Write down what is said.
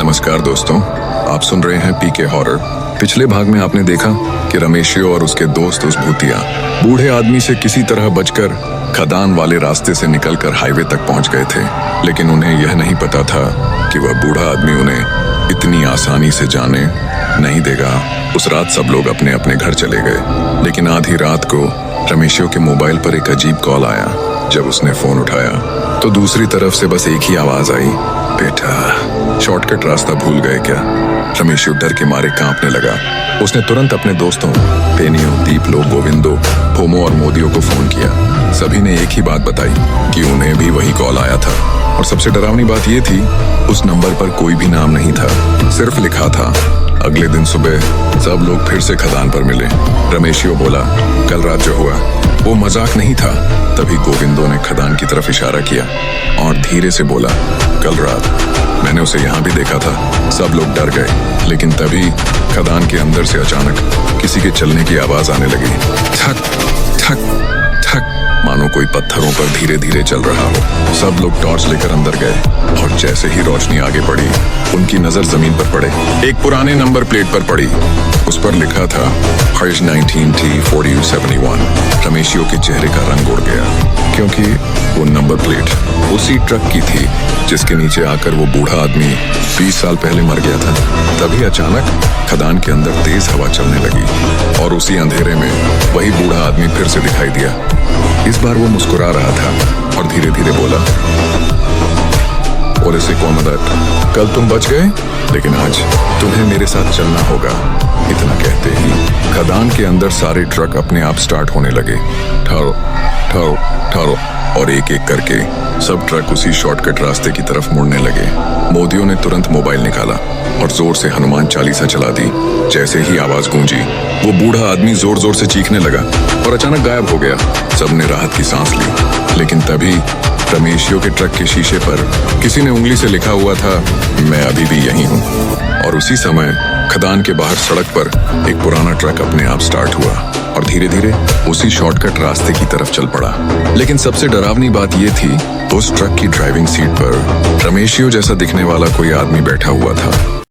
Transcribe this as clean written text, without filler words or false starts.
नमस्कार दोस्तों, आप सुन रहे हैं पीके हॉरर। पिछले भाग में आपने देखा कि रमेशियो और उसके दोस्त उस भूतिया बूढ़े आदमी से किसी तरह बचकर खदान वाले रास्ते से निकलकर हाईवे तक पहुंच गए थे। लेकिन उन्हें यह नहीं पता था कि वह बूढ़ा आदमी उन्हें इतनी आसानी से जाने नहीं देगा। उस रात सब लोग अपने अपने घर चले गए, लेकिन आधी रात को रमेशियो के मोबाइल पर एक अजीब कॉल आया। जब उसने फोन उठाया तो दूसरी तरफ से बस एक ही आवाज आई, बेटा शॉर्टकट रास्ता भूल गए क्या? रमेशियो डर के मारे कांपने लगा। उसने तुरंत अपने दोस्तों पेनियो, दीपलो, गोविंदो, फोमो और मोदियो को फोन किया। सभी ने एक ही बात बताई कि उन्हें भी वही कॉल आया था। और सबसे डरावनी बात यह थी, उस नंबर पर कोई भी नाम नहीं था, सिर्फ लिखा था। अगले दिन सुबह सब लोग फिर से खदान पर मिले। रमेशियो बोला, कल रात जो हुआ वो मजाक नहीं था। तभी गोविंदो ने खदान की तरफ इशारा किया और धीरे से बोला, कल रात मैंने उसे यहाँ भी देखा था। सब लोग डर गए, लेकिन तभी खदान के अंदर से अचानक किसी के चलने की आवाज आने लगी। ठक ठक ठक, मानो कोई पत्थरों पर धीरे धीरे चल रहा हो। सब लोग टॉर्च लेकर अंदर गए और जैसे ही रोशनी आगे बढ़ी, उनकी नजर जमीन पर पड़े। एक पुराने नंबर प्लेट पर पड़ी। उस पर लिखा था हर्ष 19T4071। रमेशियो के चेहरे का रंग उड़ गया, क्योंकि वो नंबर प्लेट उसी ट्रक की थी जिसके नीचे आकर वो बूढ़ा आदमी 20 साल पहले मर गया था। तभी अचानक खदान के अंदर तेज हवा चलने लगी और उसी अंधेरे में वही बूढ़ा आदमी फिर से दिखाई दिया। इस बार वो मुस्कुरा रहा था और धीरे धीरे बोला, और इसे कौन मदद, कल तुम बच गए, लेकिन आज तुम्हें मेरे साथ चलना होगा। इतना कहते ही खदान के अंदर सारे ट्रक अपने आप स्टार्ट होने लगे। ठहरो ठहरो ठहरो, और एक एक करके सब ट्रक उसी शॉर्टकट रास्ते की तरफ मुड़ने लगे। मोदियों ने तुरंत मोबाइल निकाला और जोर से हनुमान चालीसा चला दी। जैसे ही आवाज गूंजी, वो बूढ़ा आदमी जोर जोर से चीखने लगा और अचानक गायब हो गया। सबने राहत की सांस ली, लेकिन तभी रमेशियो के ट्रक के शीशे पर किसी ने उंगली से लिखा हुआ था, मैं अभी भी यहीं हूँ। और उसी समय खदान के बाहर सड़क पर एक पुराना ट्रक अपने आप स्टार्ट हुआ और धीरे धीरे उसी शॉर्टकट रास्ते की तरफ चल पड़ा। लेकिन सबसे डरावनी बात यह थी, उस ट्रक की ड्राइविंग सीट पर रमेशियो जैसा दिखने वाला कोई आदमी बैठा हुआ था।